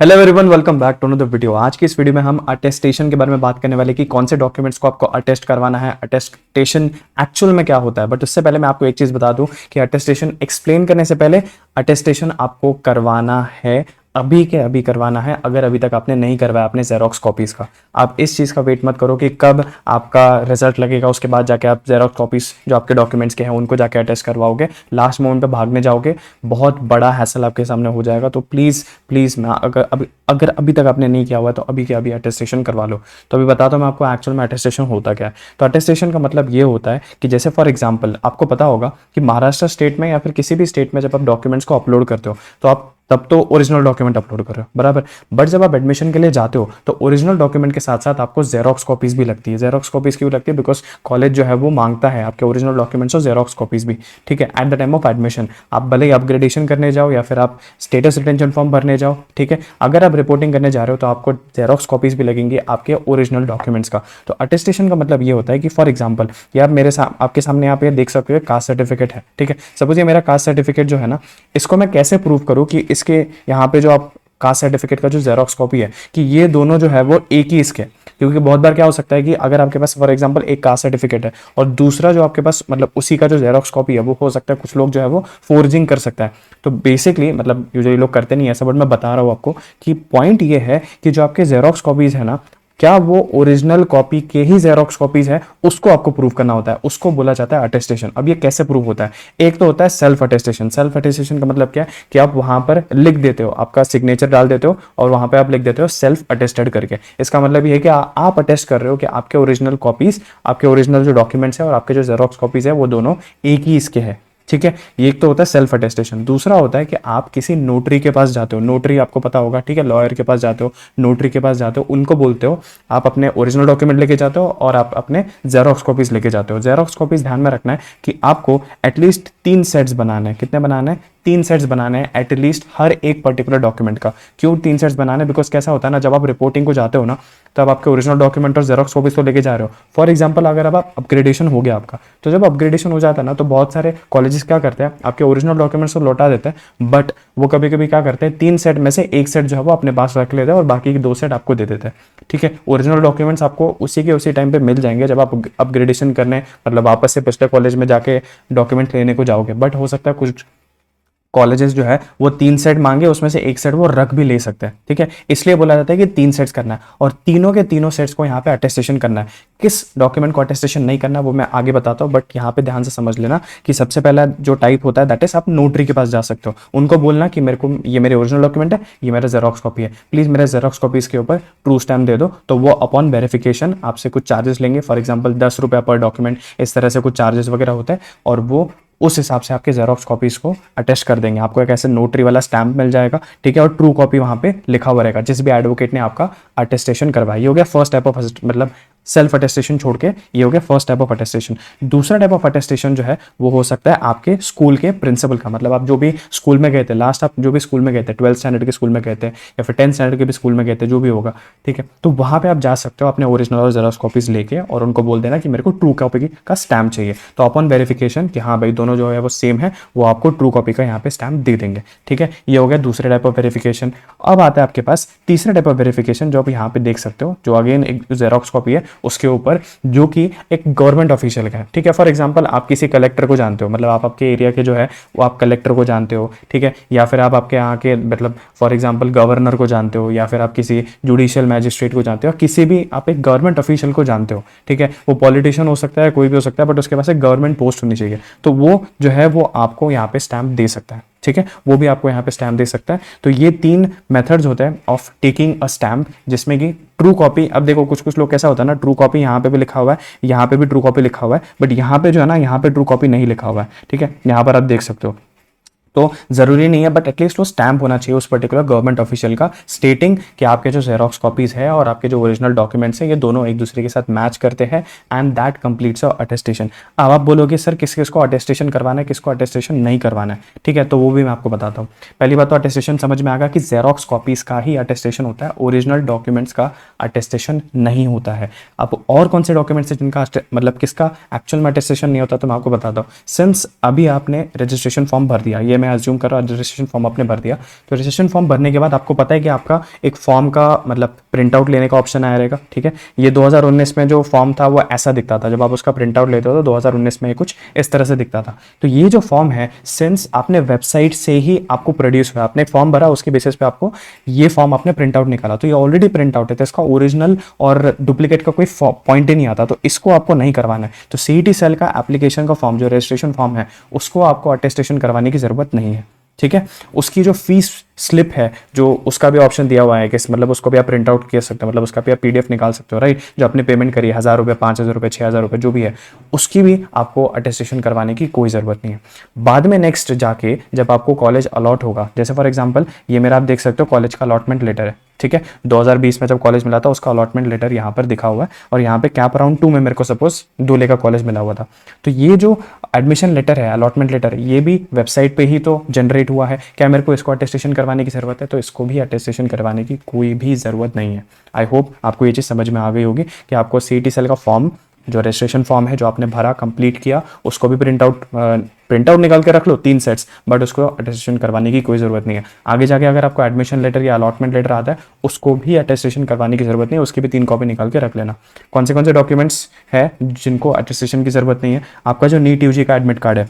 Hello everyone, welcome back to another video. आज की इस वीडियो में हम अटेस्टेशन के बारे में बात करने वाले कि कौन से डॉक्यूमेंट्स को आपको अटेस्ट करवाना है, अटेस्टेशन एक्चुअल में क्या होता है। बट उससे पहले मैं आपको एक चीज बता दूं कि अटेस्टेशन एक्सप्लेन करने से पहले अटेस्टेशन आपको करवाना है, अभी के अभी करवाना है। अगर अभी तक आपने नहीं करवाया अपने जेरोक्स कॉपीज का, आप इस चीज़ का वेट मत करो कि कब आपका रिजल्ट लगेगा उसके बाद जाके आप जेरोक्स कॉपीज जो आपके डॉक्यूमेंट्स के हैं उनको जाके अटेस्ट करवाओगे। लास्ट मोमेंट पे भागने जाओगे, बहुत बड़ा हैसल आपके सामने हो जाएगा। तो प्लीज़ प्लीज़ मैं अगर अभी तक आपने नहीं किया हुआ है तो अभी के अभी अटेस्टेशन करवा लो। तो अभी बताता हूँ मैं आपको एक्चुअल में अटेस्टेशन होता क्या है। तो अटेस्टेशन का मतलब ये होता है कि जैसे फॉर एग्जाम्पल आपको पता होगा कि महाराष्ट्र स्टेट में या फिर किसी भी स्टेट में जब आप डॉक्यूमेंट्स को अपलोड करते हो तो आप तब तो ओरिजिनल डॉक्यूमेंट अपलोड कर रहे हो, बराबर। बट जब आप एडमिशन के लिए जाते हो तो ओरिजिनल डॉक्यूमेंट के साथ साथ आपको जेरोक्स कॉपीज भी लगती है। जेरोक्स कॉपीज क्यों लगती है? बिकॉज कॉलेज जो है वो मांगता है आपके ओरिजिनल डॉक्यूमेंट्स और जेरोक्स कॉपीज भी, ठीक है। At the time of admission आप भले ही अपग्रेडेशन करने जाओ या फिर आप स्टेटस रिटेंशन फॉर्म भरने जाओ, ठीक है। अगर आप रिपोर्टिंग करने जा रहे हो तो आपको जेरोक्स कॉपीज भी लगेंगी आपके ओरिजिनल डॉक्यूमेंट्स का। तो अटेस्टेशन का मतलब ये होता है कि फॉर एग्जाम्पल ये आप आपके सामने यहाँ पे देख सकते हो कास्ट सर्टिफिकेट है, ठीक है। सपोज ये मेरा कास्ट सर्टिफिकेट जो है ना, इसको मैं कैसे प्रूव करूँ कि इसके यहाँ पे जो आप कास्ट सर्टिफिकेट का जो जेरोक्स कॉपी है कि ये दोनों जो है वो एक ही इसके। क्योंकि बहुत बार क्या हो सकता है कि अगर आपके पास फॉर एग्जांपल एक कास्ट सर्टिफिकेट है और दूसरा जो आपके पास मतलब उसी का जो जेरोक्स कॉपी है वो हो सकता है कुछ लोग जो है वो फोर्जिंग कर सकता है। तो बेसिकली मतलब यूजुअली लोग करते नहीं है ऐसा, बट मैं बता रहा हूँ आपको कि पॉइंट ये है कि जो आपके जेरोक्स कॉपीज है ना, क्या वो ओरिजिनल कॉपी के ही जेरोक्स कॉपीज है, उसको आपको प्रूव करना होता है। उसको बोला जाता है अटेस्टेशन। अब ये कैसे प्रूव होता है? एक तो होता है सेल्फ अटेस्टेशन। सेल्फ अटेस्टेशन का मतलब क्या है कि आप वहां पर लिख देते हो, आपका सिग्नेचर डाल देते हो और वहां पे आप लिख देते हो सेल्फ अटेस्टेड करके। इसका मतलब ये है कि आप अटेस्ट कर रहे हो कि आपके ओरिजिनल कॉपीज, आपके ओरिजिनल जो डॉक्यूमेंट्स है और आपके जो जेरोक्स कॉपीज है वो दोनों एक ही इसके हैं, ठीक है। ये एक तो होता है सेल्फ अटेस्टेशन। दूसरा होता है कि आप किसी नोटरी के पास जाते हो, नोटरी आपको पता होगा, ठीक है। लॉयर के पास जाते हो, नोटरी के पास जाते हो, उनको बोलते हो आप अपने ओरिजिनल डॉक्यूमेंट लेके जाते हो और आप अपने जेरोक्स कॉपीज लेके जाते हो। जेरोक्स कॉपीज ध्यान में रखना है कि आपको एटलीस्ट 3 सेट्स बनाने हैं। कितने बनाने हैं? 3 सेट्स बनाने हैं एटलीस्ट हर एक पर्टिकुलर डॉक्यूमेंट का। क्यों 3 सेट्स बनाने? बिकॉज कैसा होता है ना, जब आप रिपोर्टिंग को जाते हो ना तब आपके ओरिजिनल डॉक्यूमेंट और जेरोक्स कॉपीज तो लेके जा रहे हो। फॉर एग्जांपल अगर अब आप अपग्रेडेशन हो गया आपका, तो जब अपग्रेडेशन हो जाता है ना तो बहुत सारे कॉलेजेस क्या करते हैं, आपके ओरिजिनल डॉक्यूमेंट्स को लौटा देते हैं, बट वो कभी कभी क्या करते हैं 3 सेट में से एक सेट जो है वो अपने पास रख लेते हैं और बाकी के 2 सेट आपको दे देते हैं, ठीक है। ओरिजिनल डॉक्यूमेंट्स आपको उसी के उसी टाइम पे मिल जाएंगे जब आप अपग्रेडेशन करने मतलब वापस से पिछले कॉलेज में जाके डॉक्यूमेंट लेने को जाओगे। बट हो सकता है कुछ कॉलेजेस जो है वो 3 सेट मांगे, उसमें से एक सेट वो रख भी ले सकते हैं, ठीक है। इसलिए बोला जाता है कि 3 सेट्स करना है और तीनों के तीनों सेट्स को यहाँ पे अटेस्टेशन करना है। किस डॉक्यूमेंट को अटेस्टेशन नहीं करना वो मैं आगे बताता हूँ, बट यहाँ पे ध्यान से समझ लेना कि सबसे पहला जो टाइप होता है दैट इज आप नोटरी के पास जा सकते हो। उनको बोलना कि मेरे को ये मेरे ओरिजिनल डॉक्यूमेंट है, ये मेरा जेरोक्स कॉपी है, प्लीज मेरे जेरोक्स कॉपीज के ऊपर ट्रू स्टैम्प दे दो। तो वो अपॉन वेरिफिकेशन आपसे कुछ चार्जेस लेंगे, फॉर एग्जाम्पल 10 रुपया पर डॉक्यूमेंट, इस तरह से कुछ चार्जेस वगैरह होते हैं और वो उस हिसाब से आपके जेरोक्स कॉपीज को अटेस्ट कर देंगे। आपको एक ऐसे नोटरी वाला स्टैम्प मिल जाएगा, ठीक है, और ट्रू कॉपी वहां पे लिखा हुआ रहेगा जिस भी एडवोकेट ने आपका अटेस्टेशन करवाया। ये हो गया फर्स्ट टाइप ऑफ मतलब सेल्फ अटेस्टेशन छोड़ के ये हो गया फर्स्ट टाइप ऑफ अटेस्टेशन। दूसरा टाइप ऑफ अटेस्टेशन जो है वो हो सकता है आपके स्कूल के प्रिंसिपल का। मतलब आप जो भी स्कूल में गए थे, लास्ट आप जो भी स्कूल में गए थे, 12th स्टैंडर्ड के स्कूल में गए थे या फिर 10th स्टैंडर्ड के भी स्कूल में गए थे, जो भी होगा, ठीक है। तो वहां पे आप जा सकते हो अपने ओरिजिनल और जेरोक्स कॉपीज लेके और उनको बोल देना कि मेरे को ट्रू कॉपी का स्टैम्प चाहिए। तो अपॉन वेरिफिकेशन कि हाँ भाई दोनों जो है वो सेम है, वो आपको ट्रू कॉपी का यहाँ पे स्टैम्प दे देंगे, ठीक है। ये हो गया दूसरे टाइप ऑफ वेरिफिकेशन। अब आता है आपके पास तीसरा टाइप ऑफ वेरिफिकेशन जो आप यहाँ पे देख सकते हो, जो अगेन एक जेरोक्स कॉपी है उसके ऊपर, जो कि एक गवर्नमेंट ऑफिशियल का है, ठीक है। फॉर एग्जांपल आप किसी कलेक्टर को जानते हो, मतलब आप आपके एरिया के जो है वो आप कलेक्टर को जानते हो, ठीक है। या फिर आप आपके यहाँ के मतलब फॉर एग्जांपल गवर्नर को जानते हो या फिर आप किसी जुडिशियल मैजिस्ट्रेट को जानते हो, किसी भी आप एक गवर्नमेंट ऑफिशियल को जानते हो, ठीक है। वो पॉलिटिशियन हो सकता है, कोई भी हो सकता है, बट उसके पास एक गवर्नमेंट पोस्ट होनी चाहिए। तो वो जो है वो आपको यहाँ पे स्टैम्प दे सकता है, ठीक है। वो भी आपको यहाँ पे स्टैम्प दे सकता है। तो ये 3 मेथड्स होते हैं ऑफ टेकिंग अ स्टैम्प, जिसमें कि ट्रू कॉपी। अब देखो कुछ कुछ लोग कैसा होता है ना, ट्रू कॉपी यहाँ पे भी लिखा हुआ है, यहाँ पे भी ट्रू कॉपी लिखा हुआ है, बट यहाँ पे जो है ना, यहाँ पे ट्रू कॉपी नहीं लिखा हुआ है, ठीक है। यहाँ पर आप देख सकते हो। तो जरूरी नहीं है, बट एटलीस्ट वो स्टैम्प होना चाहिए उस पर्टिकुलर गवर्नमेंट ऑफिशियल का, स्टेटिंग कि आपके जो जेरोक्स कॉपीज है और आपके जो ओरिजिनल डॉक्यूमेंट्स हैं ये दोनों एक दूसरे के साथ मैच करते हैं, and that completes a attestation. अब आप बोलोगे सर किस किस को अटेस्टेशन करवाना है, किसको अटेस्टेशन नहीं करवाना है, ठीक है। तो वो भी मैं आपको बताता हूँ। पहली बात तो अटेस्टेशन समझ में आ गया कि जेरोक्स कॉपीज का ही अटेस्टेशन होता है, ओरिजिनल डॉक्यूमेंट्स का अटेस्टेशन नहीं होता है। अब और कौन से डॉक्यूमेंट्स हैं जिनका मतलब किसका एक्चुअल में अटेस्टेशन नहीं होता, तो मैं आपको बताता हूँ। सिंस अभी आपने रजिस्ट्रेशन फॉर्म भर दिया, ये मैं अज्यूम कर रहा हूँ रजिस्ट्रेशन फॉर्म आपने भर दिया, तो रजिस्ट्रेशन फॉर्म भरने के बाद आपको पता है कि आपका एक फॉर्म का मतलब प्रिंट आउट लेने का ऑप्शन आया रहेगा, ठीक है। ये 2019 में जो फॉर्म था वो ऐसा दिखता था, जब आप उसका प्रिंट आउट लेते हो तो 2019 में ये कुछ इस तरह से दिखता था। तो ये जो फॉर्म है, सिंस आपने वेबसाइट से ही आपको प्रोड्यूस हुआ, आपने फॉर्म भरा, उसके बेसिस पे आपको ये फॉर्म आपने प्रिंट आउट निकाला, तो ये ऑलरेडी प्रिंट आउट है, तो इसका ओरिजिनल और डुप्लीकेट का कोई पॉइंट ही नहीं आता, तो इसको आपको नहीं करवाना है। तो सीईटी सेल का एप्लीकेशन का फॉर्म जो रजिस्ट्रेशन फॉर्म है उसको आपको अटेस्टेशन करवाने की जरूरत नहीं है, ठीक है। उसकी जो फीस स्लिप है, जो उसका भी ऑप्शन दिया हुआ है कि मतलब उसको भी आप प्रिंट आउट कर सकते हो, मतलब उसका भी आप पीडीएफ निकाल सकते हो, राइट। जो आपने पेमेंट करी है 1000 रुपये, 5000 रुपये, 6000 रुपये, जो भी है, उसकी भी आपको अटेस्टेशन करवाने की कोई ज़रूरत नहीं है। बाद में नेक्स्ट जाके जब आपको कॉलेज अलॉट होगा, जैसे फॉर एग्जाम्पल ये मेरा आप देख सकते हो कॉलेज का अलॉटमेंट लेटर है, ठीक है। 2020 में जब कॉलेज मिला था उसका अलॉटमेंट लेटर यहाँ पर दिखा हुआ है, और यहाँ पे कैप राउंड 2 में मेरे को सपोज दूल्हे का कॉलेज मिला हुआ था। तो ये जो एडमिशन लेटर है, अलॉटमेंट लेटर, ये भी वेबसाइट पे ही तो जनरेट हुआ है। क्या मेरे को इसको अटेस्टेशन करवाने की ज़रूरत है? तो इसको भी अटेस्टेशन करवाने की कोई भी ज़रूरत नहीं है। आई होप आपको ये चीज़ समझ में आ गई होगी कि आपको सीईटी सेल का फॉर्म, जो रजिस्ट्रेशन फॉर्म है जो आपने भरा, कंप्लीट किया, उसको भी प्रिंट आउट निकाल के रख लो 3 सेट्स, बट उसको अटेस्टेशन करवाने की कोई ज़रूरत नहीं है। आगे जाके अगर आपको एडमिशन लेटर या अलॉटमेंट लेटर आता है उसको भी अटेस्टेशन करवाने की ज़रूरत नहीं है, उसकी भी 3 कॉपी निकाल के रख लेना। कौन से डॉक्यूमेंट्स है जिनको अटेस्टेशन की ज़रूरत नहीं है? आपका जो नीट यूजी का एडमिट कार्ड है,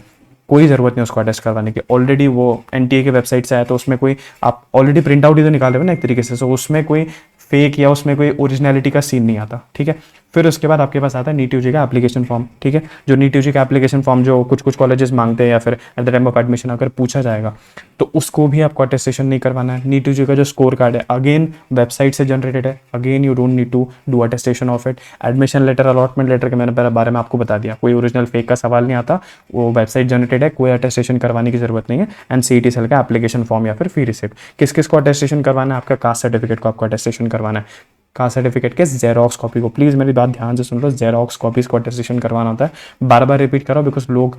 कोई ज़रूरत नहीं उसको अटेस्ट करवाने की, ऑलरेडी वो एनटीए के वेबसाइट से आया, तो उसमें कोई आप ऑलरेडी प्रिंट आउट ही तो निकाले हो ना एक तरीके से, तो उसमें कोई फेक या उसमें कोई ओरिजिनलिटी का सीन नहीं आता, ठीक है। फिर उसके बाद आपके पास आता है नीट यूजी का एप्लीकेशन फॉर्म, ठीक है। जो नीट यूजी का एप्लीकेशन फॉर्म जो कुछ कॉलेजेस मांगते हैं या फिर at the time of admission अगर पूछा जाएगा, तो उसको भी आपको अटेस्टेशन नहीं करवाना है। नीट यूजी का जो स्कोर कार्ड है, अगेन वेबसाइट से जनरेटेड है, again you don't need to do attestation of it. Admission letter, allotment letter के मैंने बारे में आपको बता दिया, कोई ओरिजिनल फेक का सवाल नहीं आता, वो वेबसाइट जनरेटेड है, कोई अटेस्टेशन करवाने की जरूरत नहीं है। एंड सीईटी सेल का एप्लीकेशन फॉर्म या फिर फी रिसिप्ट, किस किस को अटेस्टेशन करवाना है? आपका कास्ट सर्टिफिकेट को आपको अटेस्टेशन करवाना है। कास्ट सर्टिफिकेट के जेरोक्स कॉपी को, प्लीज़ मेरी बात ध्यान से सुन लो, जेरोक्स कॉपीज को अटेस्टेशन करवाना होता है। बार बार रिपीट करो बिकॉज लोग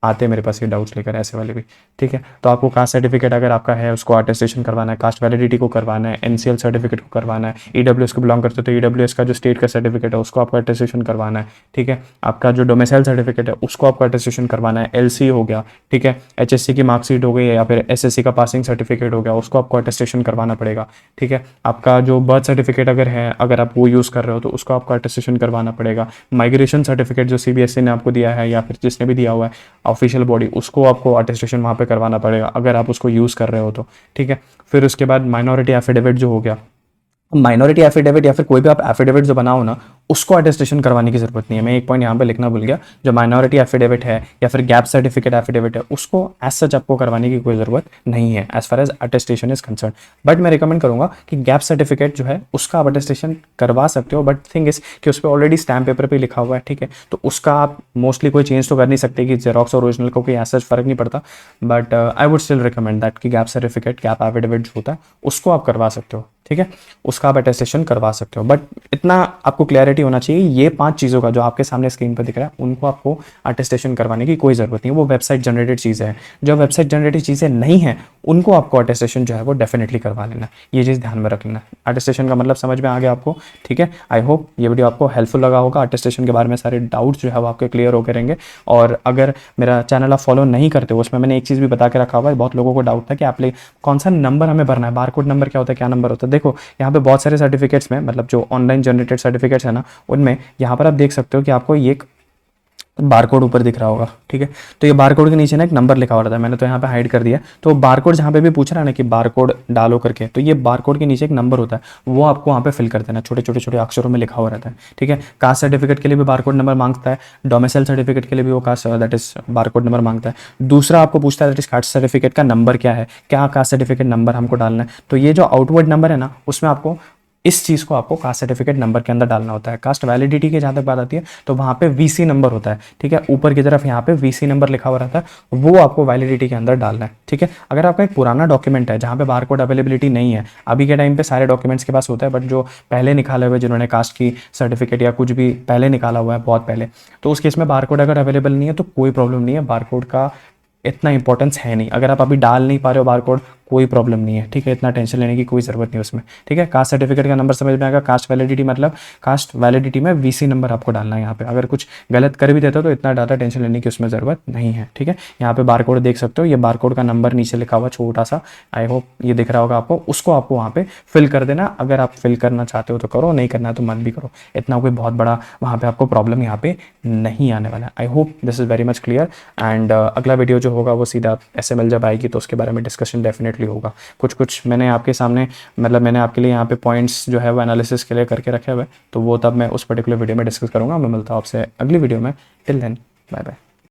आते हैं मेरे पास ये डाउट्स लेकर, ऐसे वाले भी, ठीक है। तो आपको कास्ट सर्टिफिकेट अगर आपका है उसको अटेस्टेशन करवाना है, कास्ट वैलिडिटी को करवाना है, एनसीएल सर्टिफिकेट को करवाना है, ईडब्ल्यूएस को बिलोंग करते हो तो ईडब्ल्यूएस का जो स्टेट का सर्टिफिकेट है उसको आपको अटेस्टेशन करवाना है, ठीक है। आपका जो डोमिसाइल सर्टिफिकेट है उसको आपको अटेस्टेशन करवाना है। एलसी हो गया, ठीक है, एचएससी की मार्कशीट हो गई या फिर एसएससी का पासिंग सर्टिफिकेट हो गया, उसको आपको अटेस्टेशन करवाना पड़ेगा, ठीक है। आपका जो बर्थ सर्टिफिकेट अगर है, अगर आप वो यूज़ कर रहे हो तो उसको आपको अटेस्टेशन करवाना पड़ेगा। माइग्रेशन सर्टिफिकेट जो सीबीएसई ने आपको दिया है या फिर जिसने भी दिया हुआ है ऑफिशियल बॉडी, उसको आपको अटेस्टेशन वहाँ पे करवाना पड़ेगा अगर आप उसको यूज़ कर रहे हो तो, ठीक है। फिर उसके बाद माइनॉरिटी एफिडेविट जो हो गया, माइनॉरिटी एफिडेविट या फिर कोई भी आप एफिडेविट जो बनाओ ना, उसको अटेस्टेशन करवाने की जरूरत नहीं है। मैं एक पॉइंट यहाँ पे लिखना भूल गया, जो माइनॉरिटी एफिडेविट है या फिर गैप सर्टिफिकेट एफिडेविट है, उसको एज सच आपको करवाने की कोई ज़रूरत नहीं है as far as attestation is concern. But मैं रिकमेंड करूँगा कि गैप सर्टिफिकेट जो है उसका आप अटेस्टेशन करवा सकते हो, बट थिंग इज कि उस पर ऑलरेडी स्टैम्प पेपर पर लिखा हुआ है, ठीक है। तो उसका आप मोस्टली कोई चेंज तो कर नहीं सकते कि जेरोक्स और ओरिजिनल को कोई एज सच फर्क नहीं पड़ता, but I would still recommend that कि गैप सर्टिफिकेट, गैप एफिडेविट जो होता है उसको आप करवा सकते हो, ठीक है। उसका आप अटेस्टेशन करवा सकते हो, बट इतना आपको क्लैरिटी होना चाहिए, ये 5 चीज़ों का जो आपके सामने स्क्रीन पर दिख रहा है उनको आपको अटेस्टेशन करवाने की कोई ज़रूरत नहीं है। वो वेबसाइट जनरेटेड चीज़ें हैं, जो वेबसाइट जनरेटेड चीज़ें नहीं हैं उनको आपको अटेस्टेशन जो है वो डेफिनेटली करवा लेना, ये चीज़ ध्यान में रख लेना। अटेस्टेशन का मतलब समझ में आ गया आपको, ठीक है। आई होप ये वीडियो आपको हेल्पफुल लगा होगा, अटेस्टेशन के बारे में सारे डाउट्स जो है वो आपके क्लियर होकर रहेंगे। और अगर मेरा चैनल आप फॉलो नहीं करते हो, उसमें मैंने एक चीज़ भी बता के रखा हुआ है, बहुत लोगों को डाउट था कि आप कौन सा नंबर हमें भरना है, बारकोड नंबर क्या होता है, क्या नंबर होता है। देखो यहाँ पे बहुत सारे सर्टिफिकेट्स में, मतलब जो ऑनलाइन जनरेटेड सर्टिफिकेट्स है ना, उनमें यहाँ पर आप देख सकते हो कि आपको ये एक बारकोड ऊपर दिख रहा होगा, ठीक है। तो ये बारकोड के नीचे ना एक नंबर लिखा हुआ रहता है, मैंने तो यहाँ पे हाइड कर दिया। तो बारकोड जहाँ पे भी पूछ रहा है ना कि बारकोड डालो करके, तो ये बारकोड के नीचे एक नंबर होता है, वो आपको वहाँ पे फिल कर देना, छोटे छोटे अक्षरों में लिखा हुआ रहता है, ठीक है। कास्ट सर्टिफिकेट के लिए भी बारकोड नंबर मांगता है, डोमिसाइल सर्टिफिकेट के लिए भी वो caste that is barcode number मांगता है। दूसरा आपको पूछता है दैट इज कास्ट सर्टिफिकेट का नंबर क्या है, क्या कास्ट सर्टिफिकेट नंबर हमको डालना है। तो ये जो आउटवर्ड नंबर है ना, उसमें आपको इस चीज़ को आपको कास्ट सर्टिफिकेट नंबर के अंदर डालना होता है। कास्ट वैलिडिटी की जहाँ तक बात आती है तो वहाँ पे वीसी नंबर होता है, ठीक है। ऊपर की तरफ यहाँ पे वीसी नंबर लिखा हुआ रहता है, वो आपको वैलिडिटी के अंदर डालना है, ठीक है। अगर आपका एक पुराना डॉक्यूमेंट है जहाँ पे बारकोड अवेलेबिलिटी नहीं है, अभी के टाइम पे सारे डॉक्यूमेंट्स के पास होता है, बट जो पहले निकाले हुए, जिन्होंने कास्ट की सर्टिफिकेट या कुछ भी पहले निकाला हुआ है बहुत पहले, तो उस केस में बारकोड अगर अवेलेबल नहीं है तो कोई प्रॉब्लम नहीं है। बारकोड का इतना इंपॉर्टेंस है नहीं। अगर आप अभी डाल नहीं पा रहे हो बार कोड, कोई प्रॉब्लम नहीं है, ठीक है, इतना टेंशन लेने की कोई ज़रूरत नहीं उसमें, ठीक है। कास्ट सर्टिफिकेट का नंबर समझ में आएगा। कास्ट वैलिडिटी मतलब कास्ट वैलिडिटी में वीसी नंबर आपको डालना है यहाँ पे। अगर कुछ गलत कर भी देते हो तो इतना ज़्यादा टेंशन लेने की उसमें ज़रूरत नहीं है, ठीक है। यहाँ पे बार कोड देख सकते हो, ये बार कोड का नंबर नीचे लिखा हुआ छोटा सा, आई होप ये दिख रहा होगा आपको, उसको आपको वहाँ पे फिल कर देना। अगर आप फिल करना चाहते हो तो करो, नहीं करना है तो मत भी करो, इतना कोई बहुत बड़ा वहाँ पे आपको प्रॉब्लम यहाँ पे नहीं आने वाला है। I hope this is very much clear. And अगला वीडियो जो होगा वो सीधा SML जब आएगी तो उसके बारे में डिस्कशन डेफिनेटली होगा। कुछ मैंने आपके सामने, मतलब मैंने आपके लिए यहाँ पे पॉइंट्स जो है वो एनालिसिस के लिए करके रखे हुए, तो वो तब मैं उस पर्टिकुलर वीडियो में डिस्कस करूँगा। मैं मिलता हूँ आपसे अगली वीडियो में। Till then, bye bye.